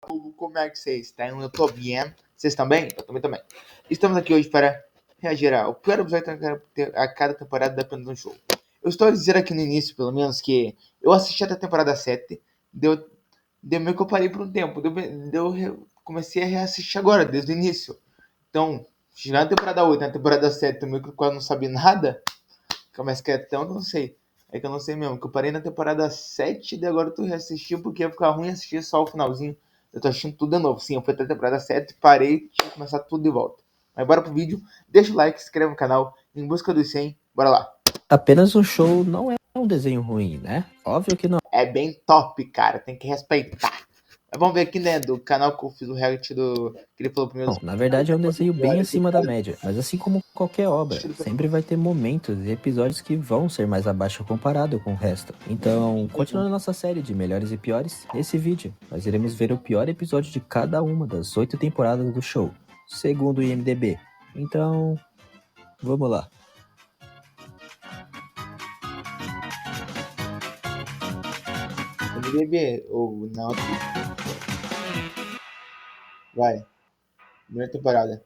Como é que vocês estão? Eu tô bem. Vocês estão bem? Eu também. Estamos aqui hoje para reagir ao pior episódio a cada temporada da Apenas um Show. Eu estou a dizer aqui no início, pelo menos, que eu assisti até a temporada 7. Deu meio que eu parei por um tempo. Comecei a reassistir agora, desde o início. Então, chegar na temporada 8, na temporada 7, também que eu quase não sabia nada. Mas que é tão que eu não sei. É que eu não sei mesmo, que eu parei na temporada 7 e agora eu tô reassistindo porque ia ficar ruim assistir só o finalzinho. Eu tô assistindo tudo de novo. Sim, eu fui até a temporada 7, parei, tinha que começar tudo de volta. Mas bora pro vídeo, deixa o like, se inscreve no canal, em busca dos 100, bora lá. Apenas um Show não é um desenho ruim, né? Óbvio que não. É bem top, cara, tem que respeitar. Mas vamos ver aqui, né, do canal que eu fiz o react do... que ele falou primeiro. Na verdade é um desenho bem acima da média, mas assim como qualquer obra, sempre vai ter momentos e episódios que vão ser mais abaixo comparado com o resto. Então, continuando nossa série de melhores e piores, nesse vídeo nós iremos ver o pior episódio de cada uma das 8 temporadas do show, segundo o IMDb. Então, vamos lá. MDB, ou não. Vai. Primeira temporada.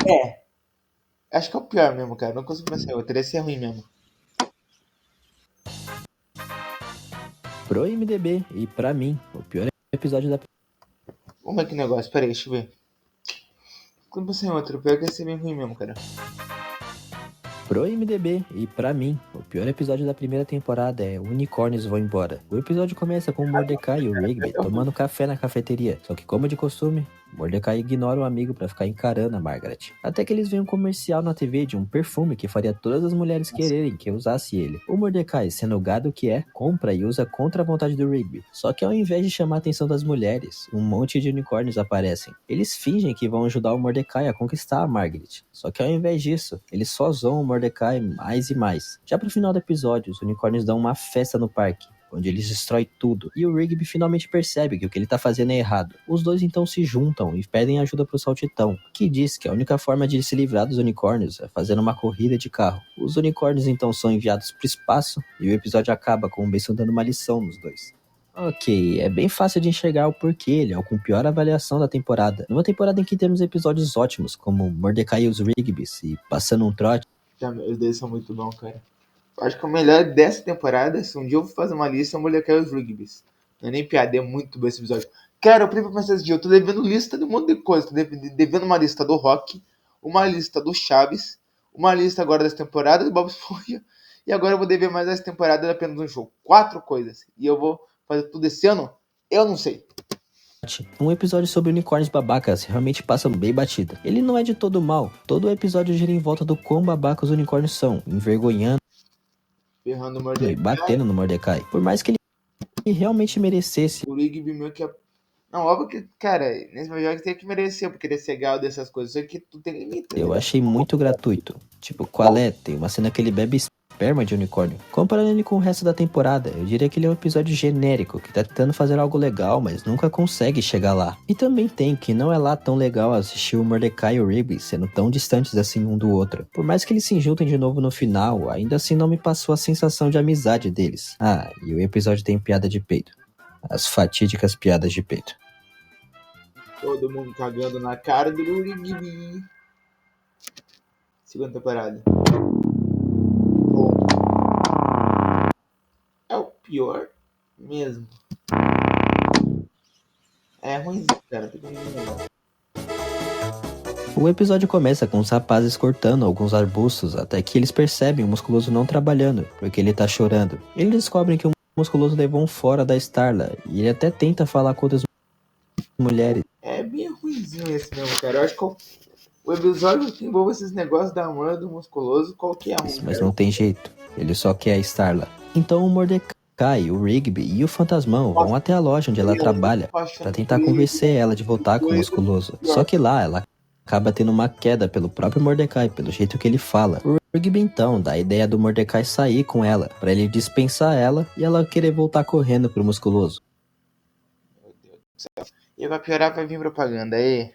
É. Acho que é o pior mesmo, cara. Não consigo pensar em outro. Esse é ruim mesmo. Pro IMDb e pra mim, o pior episódio da... Vamos ver que negócio. Pera aí, deixa eu ver. Quando pensei em outro, o pior é que esse é bem ruim mesmo, cara. Pro IMDb e pra mim, o pior episódio da primeira temporada é Unicórnios Vão Embora. O episódio começa com o Mordecai e o Rigby tomando café na cafeteria, só que como de costume, Mordecai ignora o amigo pra ficar encarando a Margaret. Até que eles veem um comercial na TV de um perfume que faria todas as mulheres quererem que usasse ele. O Mordecai, sendo o gado que é, compra e usa contra a vontade do Rigby. Só que ao invés de chamar a atenção das mulheres, um monte de unicórnios aparecem. Eles fingem que vão ajudar o Mordecai a conquistar a Margaret. Só que ao invés disso, eles só zoam o Mordecai mais e mais. Já pro final do episódio, os unicórnios dão uma festa no parque, onde eles destroem tudo, e o Rigby finalmente percebe que o que ele tá fazendo é errado. Os dois então se juntam e pedem ajuda pro Saltitão, que diz que a única forma de se livrar dos unicórnios é fazendo uma corrida de carro. Os unicórnios então são enviados pro espaço, e o episódio acaba com o Benson dando uma lição nos dois. Ok, é bem fácil de enxergar o porquê ele é o com pior avaliação da temporada. Numa temporada em que temos episódios ótimos, como Mordecai e os Rigbys e Passando um Trote. Os dois são muito bons, cara. Acho que o melhor dessa temporada, se um dia eu for fazer uma lista, é o Mordecai e os Rigbys. Não é nem piada, é muito bom esse episódio. Cara, eu prefiro pensar esse dia, eu tô devendo lista de um monte de coisa. Tô devendo uma lista do Rock, uma lista do Chaves, uma lista agora dessa temporada do Bob Esponja, e agora eu vou dever mais essa temporada Apenas um Show. 4 coisas. E eu vou fazer tudo esse ano? Eu não sei. Um episódio sobre unicórnios babacas realmente passa bem batida. Ele não é de todo mal. Todo o episódio gira em volta do quão babacas os unicórnios são, envergonhando Ferrando o Mordecai. e batendo no Mordecai. Por mais que ele realmente merecesse. O Rigby meio que... Não, óbvio que, cara, nesse meu jogo tem que merecer, porque ele é legal dessas coisas. Só que tu tem limite. Eu achei muito gratuito. Tipo, qual é? Tem uma cena que ele bebe esperma de unicórnio. Comparando ele com o resto da temporada, eu diria que ele é um episódio genérico, que tá tentando fazer algo legal, mas nunca consegue chegar lá. E também tem que não é lá tão legal assistir o Mordecai e o Rigby sendo tão distantes assim um do outro. Por mais que eles se juntem de novo no final, ainda assim não me passou a sensação de amizade deles. Ah, e o episódio tem piada de peito. As fatídicas piadas de peito. Todo mundo cagando na cara do Rigby. Segunda temporada. É o pior mesmo. É ruim, cara. O episódio começa com os rapazes cortando alguns arbustos até que eles percebem o Musculoso não trabalhando, porque ele tá chorando. Eles descobrem que o Musculoso levou um fora da Starla, e ele até tenta falar com outras mulheres. É bem ruimzinho esse mesmo, cara. Eu acho que o episódio que envolve esses negócios da mãe do Musculoso, qualquer um. Mas não tem jeito, ele só quer a Starla. Então o Mordecai, o Rigby e o Fantasmão vão até a loja onde ela trabalha pra tentar convencer ela de voltar com o Musculoso. Só que lá ela acaba tendo uma queda pelo próprio Mordecai, pelo jeito que ele fala. O Rigby então dá a ideia do Mordecai sair com ela, pra ele dispensar ela e ela querer voltar correndo pro Musculoso. Meu Deus do céu. E vai piorar, vai vir propaganda aí.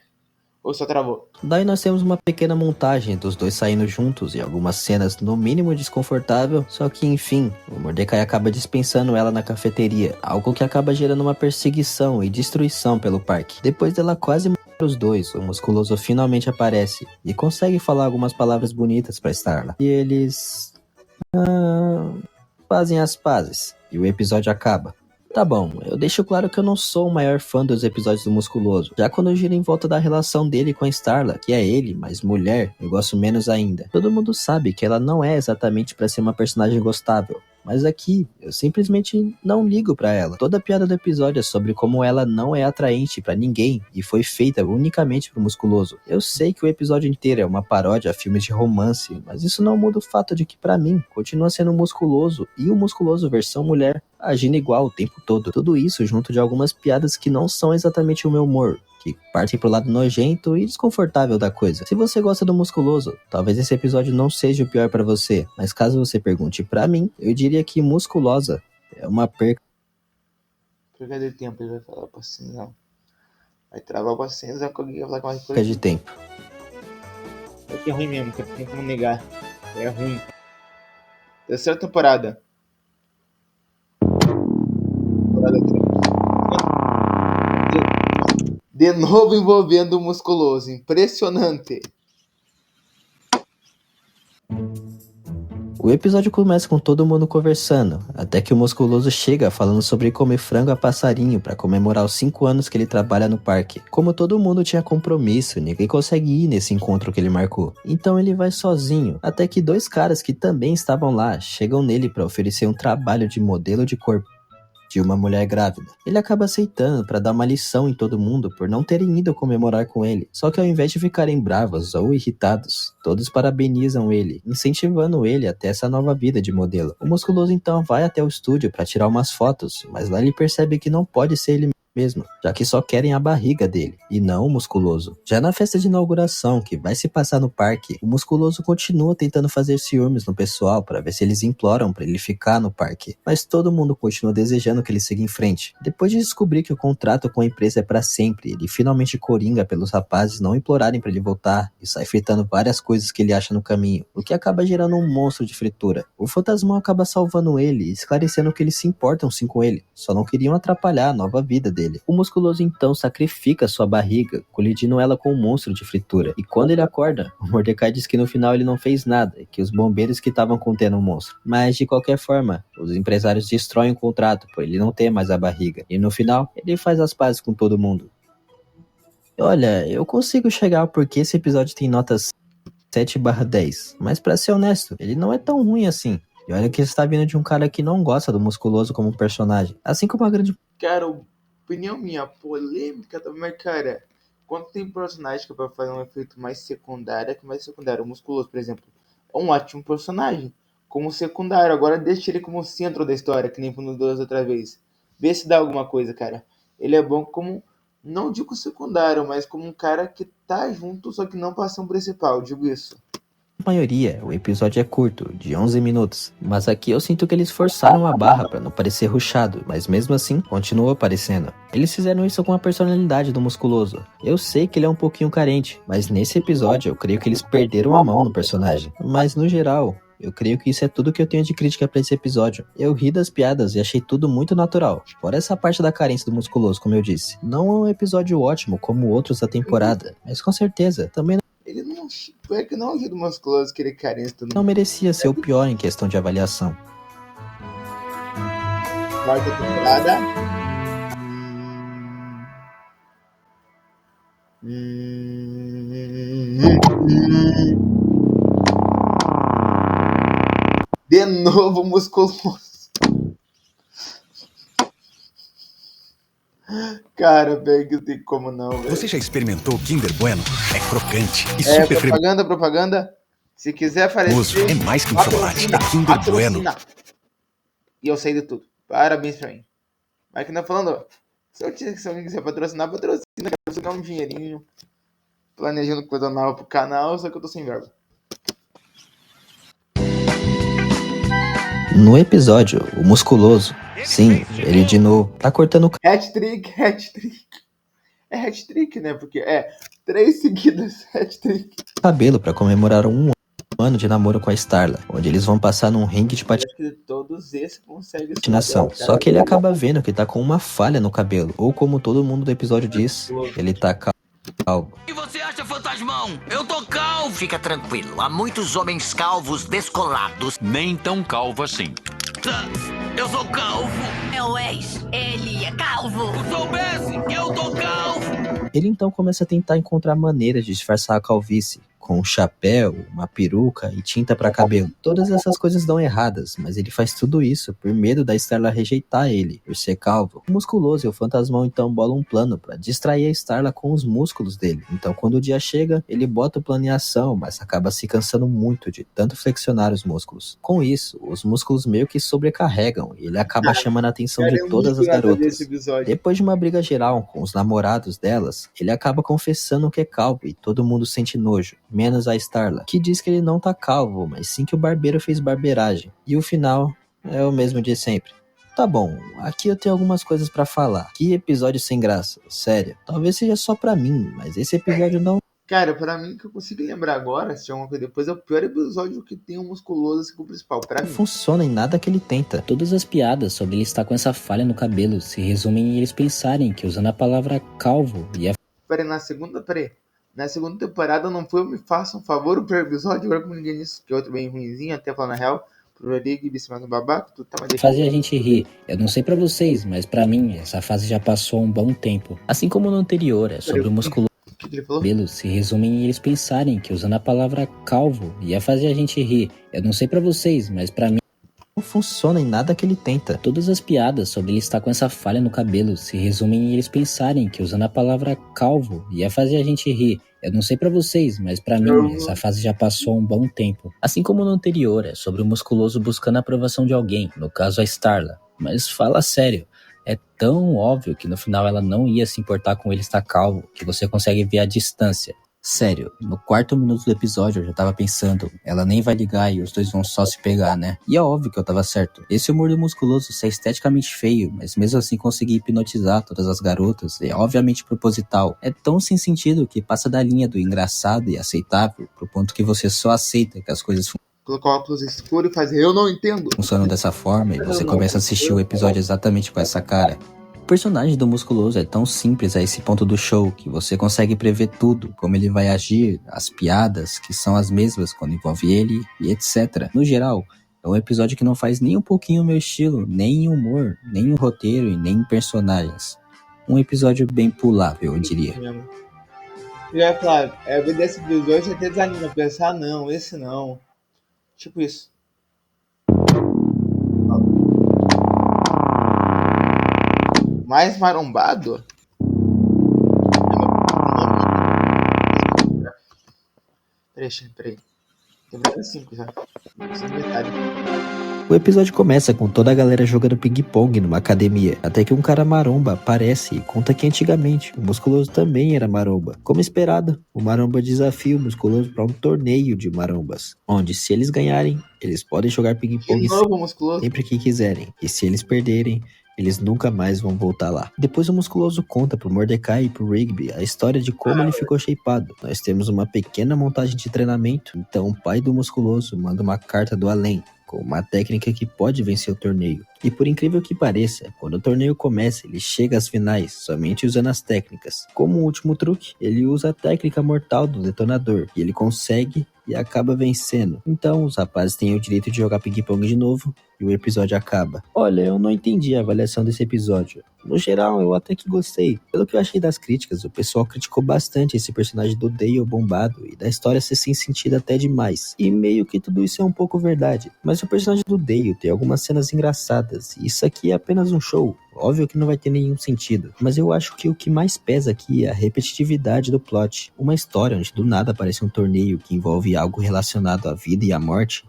Ou só travou? Daí nós temos uma pequena montagem dos dois saindo juntos e algumas cenas no mínimo desconfortável, só que enfim, o Mordecai acaba dispensando ela na cafeteria, algo que acaba gerando uma perseguição e destruição pelo parque. Depois dela quase matar os dois, o Musculoso finalmente aparece e consegue falar algumas palavras bonitas pra Starla. E eles fazem as pazes e o episódio acaba. Tá bom, eu deixo claro que eu não sou o maior fã dos episódios do Musculoso. Já quando gira em volta da relação dele com a Starla, que é ele, mas mulher, eu gosto menos ainda. Todo mundo sabe que ela não é exatamente pra ser uma personagem gostável. Mas aqui, eu simplesmente não ligo pra ela. Toda a piada do episódio é sobre como ela não é atraente pra ninguém e foi feita unicamente pro Musculoso. Eu sei que o episódio inteiro é uma paródia a filmes de romance, mas isso não muda o fato de que pra mim, continua sendo o Musculoso e o Musculoso versão mulher, agindo igual o tempo todo. Tudo isso junto de algumas piadas que não são exatamente o meu humor, que partem pro lado nojento e desconfortável da coisa. Se você gosta do Musculoso, talvez esse episódio não seja o pior pra você, mas caso você pergunte pra mim, eu diria que Musculosa é uma perca Perca de tempo, ele vai falar pra cinza. Vai travar pra cinza, alguém vai falar com mais coisa. de tempo. É que é ruim mesmo, cara. Não tem como negar. É ruim. Terceira temporada. De novo envolvendo o Musculoso. Impressionante. O episódio começa com todo mundo conversando, até que o Musculoso chega falando sobre comer frango a passarinho para comemorar os 5 anos que ele trabalha no parque. Como todo mundo tinha compromisso, ninguém consegue ir nesse encontro que ele marcou. Então ele vai sozinho, até que 2 caras que também estavam lá chegam nele para oferecer um trabalho de modelo de corpo de uma mulher grávida. Ele acaba aceitando para dar uma lição em todo mundo por não terem ido comemorar com ele. Só que ao invés de ficarem bravos ou irritados, todos parabenizam ele, incentivando ele até essa nova vida de modelo. O Musculoso então vai até o estúdio para tirar umas fotos, mas lá ele percebe que não pode ser ele mesmo, já que só querem a barriga dele, e não o Musculoso. Já na festa de inauguração, que vai se passar no parque, o Musculoso continua tentando fazer ciúmes no pessoal para ver se eles imploram para ele ficar no parque, mas todo mundo continua desejando que ele siga em frente. Depois de descobrir que o contrato com a empresa é para sempre, ele finalmente coringa pelos rapazes não implorarem para ele voltar e sai fritando várias coisas que ele acha no caminho, o que acaba gerando um monstro de fritura. O Fantasmão acaba salvando ele e esclarecendo que eles se importam sim com ele, só não queriam atrapalhar a nova vida dele. O Musculoso então sacrifica sua barriga, colidindo ela com um monstro de fritura. E quando ele acorda, o Mordecai diz que no final ele não fez nada, que os bombeiros que estavam contendo o monstro. Mas de qualquer forma, os empresários destroem o contrato por ele não ter mais a barriga. E no final, ele faz as pazes com todo mundo. Olha, eu consigo chegar ao porquê esse episódio tem notas 7/10, mas pra ser honesto, ele não é tão ruim assim. E olha que está vindo de um cara que não gosta do Musculoso como personagem, assim como a grande... Cara, opinião minha, polêmica também, mas cara, quando tem personagem que vai fazer um efeito mais secundário, que mais secundário, o Musculoso, por exemplo, é um ótimo personagem, como secundário, agora deixa ele como centro da história, que nem foi no 2 outra vez, vê se dá alguma coisa, cara, ele é bom como, não digo secundário, mas como um cara que tá junto, só que não pra ser um principal, digo isso. maioria, o episódio é curto, de 11 minutos, mas aqui eu sinto que eles forçaram a barra pra não parecer rushado, mas mesmo assim, continuou aparecendo. Eles fizeram isso com a personalidade do Musculoso. Eu sei que ele é um pouquinho carente, mas nesse episódio eu creio que eles perderam a mão no personagem. Mas no geral, eu creio que isso é tudo que eu tenho de crítica pra esse episódio. Eu ri das piadas e achei tudo muito natural. Fora essa parte da carência do Musculoso, como eu disse. Não é um episódio ótimo como outros da temporada, mas com certeza, também Ele não é que não ajuda o Musculoso, que ele é carente também. não merecia ser o pior em questão de avaliação. Quarta temporada. De novo Musculoso. Cara, velho, que não tem como não, velho. Você já experimentou Kinder Bueno? É crocante e É, super propaganda. Se quiser cremoso. aparecer, É mais que um chocolate, é Kinder Bueno. E eu sei de tudo. Parabéns pra mim. Mas que não falando, se alguém quiser patrocina, quero ganhar um dinheirinho. Planejando coisa nova pro canal, só que eu tô sem verba. No episódio, o Musculoso, sim, ele de novo, tá cortando o Hat-trick. É hat-trick, né? Porque 3 seguidas, hat-trick. Cabelo pra comemorar um ano de namoro com a Starla, onde eles vão passar num ringue de Eu acho que todos esses conseguem patinação. Só que ele acaba vendo que tá com uma falha no cabelo, ou como todo mundo do episódio diz, ele tá calvo. O que você acha, fantasmão? Eu tô calvo! Fica tranquilo, há muitos homens calvos descolados. Nem tão calvo assim. Eu sou calvo! Meu ex, ele é calvo. Soubesse, eu tô calvo! Ele então começa a tentar encontrar maneiras de disfarçar a calvície, com um chapéu, uma peruca e tinta pra cabelo. Todas essas coisas dão erradas, mas ele faz tudo isso por medo da Starla rejeitar ele, por ser calvo. O musculoso e o fantasmão então bolam um plano pra distrair a Starla com os músculos dele. Então quando o dia chega, ele bota o plano em ação, mas acaba se cansando muito de tanto flexionar os músculos. Com isso, os músculos meio que sobrecarregam e ele acaba chamando a atenção de todas as garotas. Depois de uma briga geral com os namorados delas, ele acaba confessando que é calvo e todo mundo sente nojo, menos a Starla, que diz que ele não tá calvo, mas sim que o barbeiro fez barbeiragem. E o final é o mesmo de sempre. Tá bom, aqui eu tenho algumas coisas pra falar. Que episódio sem graça, sério. Talvez seja só pra mim, mas esse episódio não... Cara, pra mim, que eu consigo lembrar agora, se alguma coisa depois, é o pior episódio que tem um musculoso assim, com o principal, pra mim. funciona em nada que ele tenta. Todas as piadas sobre ele estar com essa falha no cabelo se resumem em eles pensarem que usando a palavra calvo e a Na segunda temporada não foi o Me Faça um Favor o primeiro episódio, agora como ninguém disse, que é outro bem ruimzinho, até falando na real, pro Rigby se mais um babaca, tu tá mais fazia a gente rir. Eu não sei pra vocês, mas pra mim essa fase já passou há um bom tempo. Assim como no anterior, é sobre o musculoso. O que ele falou? Cabelo se resumem em eles pensarem que usando a palavra calvo ia fazer a gente rir. Eu não sei pra vocês, mas pra mim não funciona em nada que ele tenta. todas as piadas sobre ele estar com essa falha no cabelo se resumem em eles pensarem que usando a palavra calvo ia fazer a gente rir. Eu não sei pra vocês, mas pra mim essa fase já passou há um bom tempo. Assim como no anterior, é sobre o musculoso buscando a aprovação de alguém, no caso a Starla. Mas fala sério, é tão óbvio que no final ela não ia se importar com ele estar calvo, que você consegue ver a distância. Sério, no 4º minuto do episódio eu já tava pensando, ela nem vai ligar e os dois vão só se pegar, né? E é óbvio que eu tava certo. Esse humor do musculoso é esteticamente feio, mas mesmo assim conseguir hipnotizar todas as garotas é obviamente proposital. É tão sem sentido que passa da linha do engraçado e aceitável pro ponto que você só aceita que as coisas Colocar o óculos escuro e fazer, eu não entendo. funcionam dessa forma e você começa a assistir o episódio exatamente com essa cara. O personagem do musculoso é tão simples a esse ponto do show que você consegue prever tudo, como ele vai agir, as piadas, que são as mesmas quando envolve ele e etc. No geral, é um episódio que não faz nem um pouquinho o meu estilo, nem em humor, nem em roteiro e nem em personagens. Um episódio bem pulável, eu diria. Já é claro, ver desse episódio você até desanima, pensar, não, esse não. Tipo isso. Mais marombado? Peraí. Tem 5 já. Metade. O episódio começa com toda a galera jogando ping-pong numa academia, até que um cara maromba aparece e conta que antigamente o musculoso também era maromba. Como esperado, o maromba desafia o musculoso para um torneio de marombas, onde se eles ganharem, eles podem jogar ping-pong De novo, musculoso. sempre que quiserem, e se eles perderem, eles nunca mais vão voltar lá. Depois o musculoso conta pro Mordecai e pro Rigby a história de como ele ficou shapeado. Nós temos uma pequena montagem de treinamento, então o pai do musculoso manda uma carta do além, com uma técnica que pode vencer o torneio. E por incrível que pareça, quando o torneio começa, ele chega às finais, somente usando as técnicas. Como um último truque, ele usa a técnica mortal do detonador, e ele consegue e acaba vencendo. Então, os rapazes têm o direito de jogar ping-pong de novo, e o episódio acaba. Olha, eu não entendi a avaliação desse episódio. No geral, eu até que gostei. Pelo que eu achei das críticas, o pessoal criticou bastante esse personagem do Dale bombado, e da história ser sem sentido até demais. E meio que tudo isso é um pouco verdade. Mas o personagem do Dale tem algumas cenas engraçadas, e isso aqui é apenas um show. Óbvio que não vai ter nenhum sentido, mas eu acho que o que mais pesa aqui é a repetitividade do plot. Uma história onde do nada aparece um torneio que envolve algo relacionado à vida e à morte.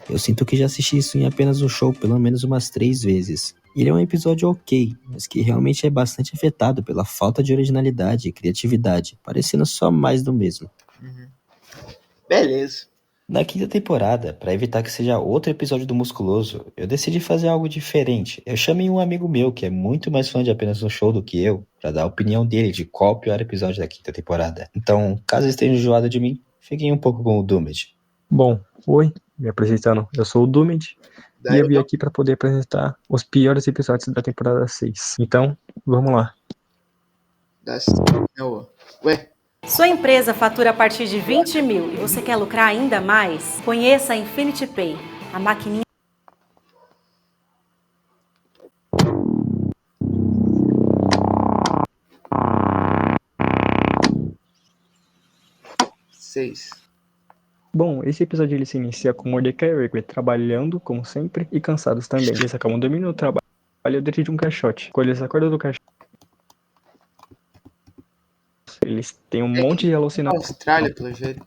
Eu sinto que já assisti isso em apenas um show pelo menos umas 3 vezes. Ele é um episódio ok, mas que realmente é bastante afetado pela falta de originalidade e criatividade, parecendo só mais do mesmo. Beleza. Na quinta temporada, para evitar que seja outro episódio do Musculoso, eu decidi fazer algo diferente. Eu chamei um amigo meu que é muito mais fã de Apenas um Show do que eu, para dar a opinião dele de qual o pior episódio da quinta temporada. Então, caso estejam enjoado de mim, fiquem um pouco com o Dumed. Bom, oi, me apresentando. Eu sou o Dumed e eu vim aqui para poder apresentar os piores episódios da temporada 6. Então, vamos lá. Ué, Sua empresa fatura a partir de 20 mil e você quer lucrar ainda mais? Conheça a Infinity Pay, a maquininha. seis. Bom, esse episódio ele se inicia com Mordecai e Rigby trabalhando, como sempre, e cansados também. Eles acabam dormindo no trabalho dentro de um caixote. Quando eles acordam do caixote, eles têm um monte de alucinações. Austrália, pelo jeito.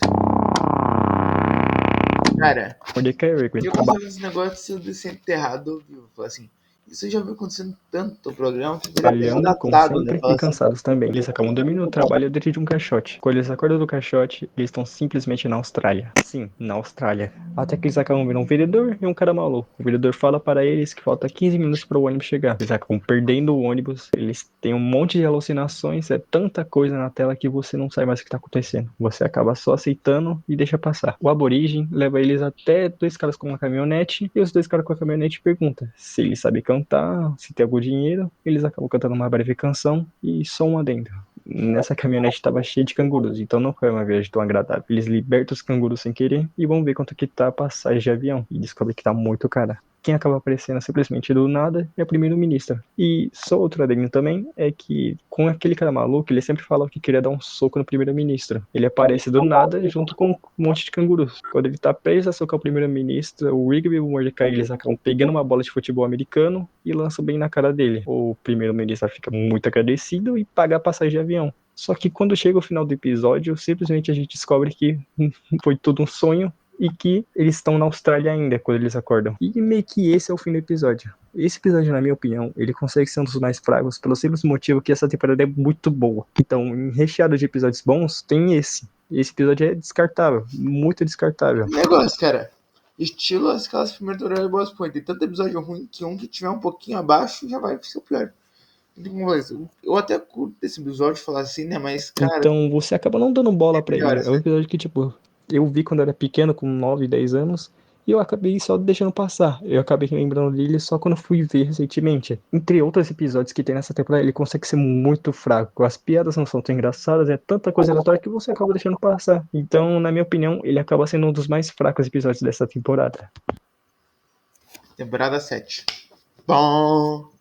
Cara, Mordecai e Rigby eu pensava nesse negócio de ser enterrado ao vivo. Falei assim, isso já vem acontecendo tanto no programa que já é trabalhando, como adaptado, né? sempre, Fala e assim, cansados também. Eles acabam dormindo no trabalho dentro de um caixote. Quando eles acordam do caixote, eles estão simplesmente na Austrália. Sim, na Austrália. Até que eles acabam vendo um vendedor e um cara maluco. O vendedor fala para eles que falta 15 minutos para o ônibus chegar. Eles acabam perdendo o ônibus. Eles têm um monte de alucinações. É tanta coisa na tela que você não sabe mais o que está acontecendo. Você acaba só aceitando e deixa passar. O aborígene leva eles até dois caras com uma caminhonete. E os dois caras com a caminhonete perguntam se ele sabe cantar, se tem algum dinheiro. Eles acabam cantando uma breve canção e só um adendo. Nessa caminhonete estava cheia de cangurus, então não foi uma viagem tão agradável. Eles libertam os cangurus sem querer e vão ver quanto que tá a passagem de avião. E descobrem que tá muito cara. Quem acaba aparecendo simplesmente do nada é o primeiro-ministro. E só outro adendo também é que com aquele cara maluco, ele sempre falava que queria dar um soco no primeiro-ministro. Ele aparece do nada junto com um monte de cangurus. Quando ele tá preso a socar o primeiro-ministro, o Rigby e o Mordecai, eles acabam pegando uma bola de futebol americano e lançam bem na cara dele. O primeiro-ministro fica muito agradecido e paga a passagem de avião. Só que quando chega o final do episódio, simplesmente a gente descobre que foi tudo um sonho e que eles estão na Austrália ainda quando eles acordam. E meio que esse é o fim do episódio. Esse episódio, na minha opinião, ele consegue ser um dos mais fracos pelo simples motivo que essa temporada é muito boa. Então, recheado de episódios bons, tem esse. Esse episódio é descartável, muito descartável. negócio, cara. Estilo aquelas primeiras temporadas de Boss Point. Tem tanto episódio ruim que um que tiver um pouquinho abaixo já vai ser o pior. Eu até curto esse episódio falar assim, né? Mas, cara. Então você acaba não dando bola pra ele. Melhores, É um episódio que, tipo, eu vi quando era pequeno, com 9, 10 anos, e eu acabei só deixando passar. Eu acabei lembrando dele só quando fui ver recentemente. Entre outros episódios que tem nessa temporada, ele consegue ser muito fraco. As piadas não são tão engraçadas, é tanta coisa aleatória que você acaba deixando passar. Então, na minha opinião, ele acaba sendo um dos mais fracos episódios dessa temporada. Temporada 7. Bom.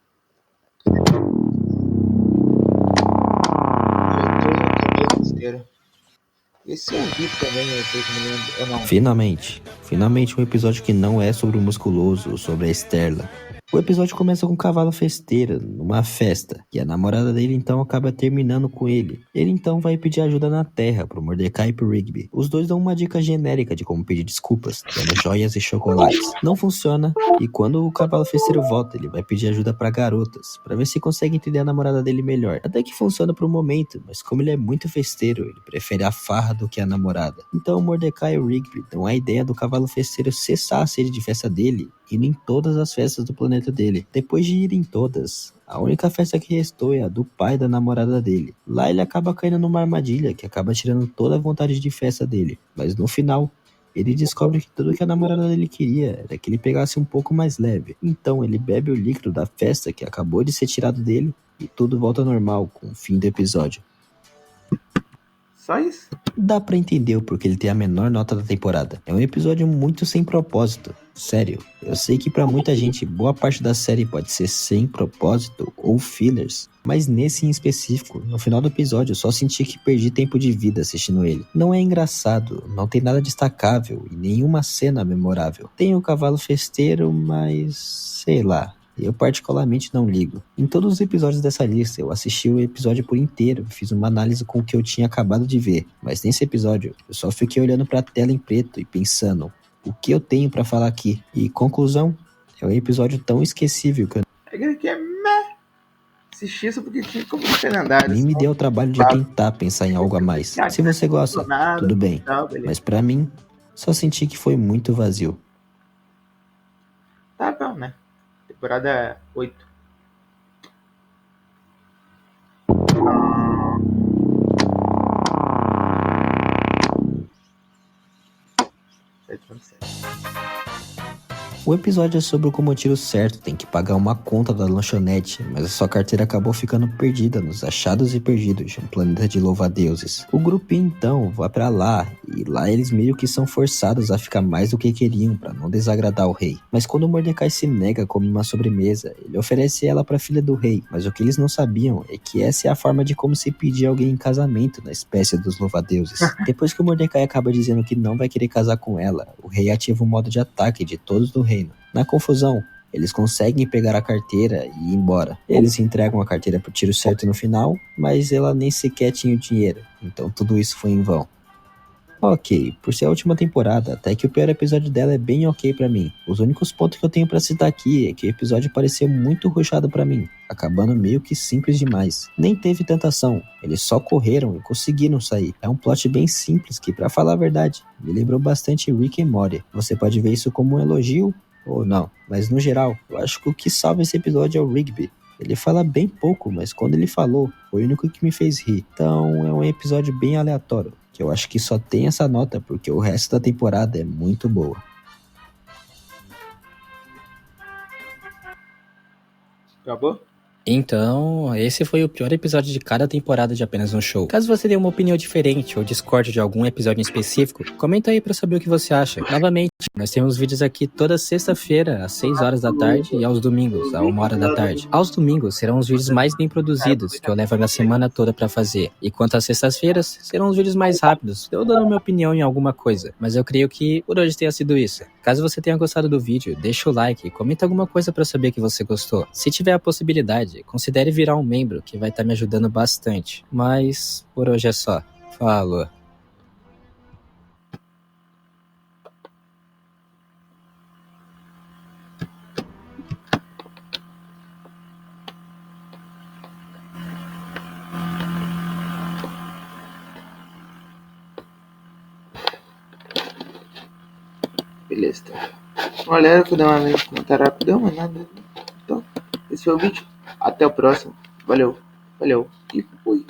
Esse eu vi também, eu sei que me lembro. Ou não. Finalmente um episódio que não é sobre o Musculoso ou sobre a Sterla. O episódio começa com um cavalo festeiro, numa festa, e a namorada dele então acaba terminando com ele. Ele então vai pedir ajuda na Terra pro Mordecai e pro Rigby. Os dois dão uma dica genérica de como pedir desculpas, dando joias e chocolates. Não funciona, e quando o cavalo festeiro volta, ele vai pedir ajuda pra garotas, pra ver se consegue entender a namorada dele melhor. Até que funciona pro momento, mas como ele é muito festeiro, ele prefere a farra do que a namorada. Então o Mordecai e o Rigby dão a ideia do cavalo festeiro cessar a sede de festa dele, indo em todas as festas do planeta dele. Depois de ir em todas, a única festa que restou é a do pai da namorada dele. Lá ele acaba caindo numa armadilha que acaba tirando toda a vontade de festa dele. Mas no final, ele descobre que tudo que a namorada dele queria era que ele pegasse um pouco mais leve. Então ele bebe o líquido da festa que acabou de ser tirado dele e tudo volta ao normal com o fim do episódio. Só isso? Dá pra entender o porquê ele tem a menor nota da temporada. É um episódio muito sem propósito. Sério, eu sei que pra muita gente boa parte da série pode ser sem propósito ou fillers, mas nesse em específico, no final do episódio eu só senti que perdi tempo de vida assistindo ele. Não é engraçado, não tem nada destacável e nenhuma cena memorável. Tem o cavalo festeiro, mas sei lá. Eu particularmente não ligo. Em todos os episódios dessa lista, eu assisti o episódio por inteiro, fiz uma análise com o que eu tinha acabado de ver. Mas nesse episódio, eu só fiquei olhando pra tela em preto e pensando, o que eu tenho pra falar aqui? E conclusão, é um episódio tão esquecível que eu que é meh. Assisti isso porque tinha como calendário. nem me deu o trabalho de tentar pensar em algo a mais. Se você gosta, tudo bem. Mas pra mim, Só senti que foi muito vazio. Tá bom, né? Temporada 8. O episódio é sobre como o tiro certo tem que pagar uma conta da lanchonete, mas a sua carteira acabou ficando perdida nos achados e perdidos de um planeta de louva-deuses. O grupinho então vai pra lá, e lá eles meio que são forçados a ficar mais do que queriam pra não desagradar o rei. Mas quando o Mordecai se nega a comer uma sobremesa, ele oferece ela pra filha do rei, mas o que eles não sabiam é que essa é a forma de como se pedir alguém em casamento na espécie dos louva-deuses. Depois que o Mordecai acaba dizendo que não vai querer casar com ela, o rei ativa o modo de ataque de todos do reino. Na confusão, eles conseguem pegar a carteira e ir embora. Eles entregam a carteira pro tiro certo no final, mas ela nem sequer tinha o dinheiro, então tudo isso foi em vão. Ok, por ser a última temporada, até que o pior episódio dela é bem ok pra mim. Os únicos pontos que eu tenho pra citar aqui é que o episódio pareceu muito rushado pra mim, acabando meio que simples demais. Nem teve tanta ação, eles só correram e conseguiram sair. É um plot bem simples que, pra falar a verdade, me lembrou bastante Rick and Morty. Você pode ver isso como um elogio ou não, mas no geral, eu acho que o que salva esse episódio é o Rigby. Ele fala bem pouco, mas quando ele falou, foi o único que me fez rir. Então é um episódio bem aleatório, que eu acho que só tem essa nota porque o resto da temporada é muito boa. Acabou? Então, esse foi o pior episódio de cada temporada de Apenas um Show. Caso você tenha uma opinião diferente ou discorde de algum episódio em específico, comenta aí pra saber o que você acha. Novamente, nós temos vídeos aqui toda sexta-feira, às 6 horas da tarde, e aos domingos, às 1 hora da tarde. Aos domingos serão os vídeos mais bem produzidos, que eu levo a minha semana toda pra fazer. E quanto às sextas-feiras, serão os vídeos mais rápidos, eu dando minha opinião em alguma coisa. Mas eu creio que por hoje tenha sido isso. Caso você tenha gostado do vídeo, deixa o like e comenta alguma coisa pra saber que você gostou. Se tiver a possibilidade, considere virar um membro, que vai estar me ajudando bastante. Mas por hoje é só. Falou. Beleza, tá. Galera, vou dar uma comentário rapidão, mas nada. Então, esse foi o vídeo. Até o próximo. Valeu, valeu e fui.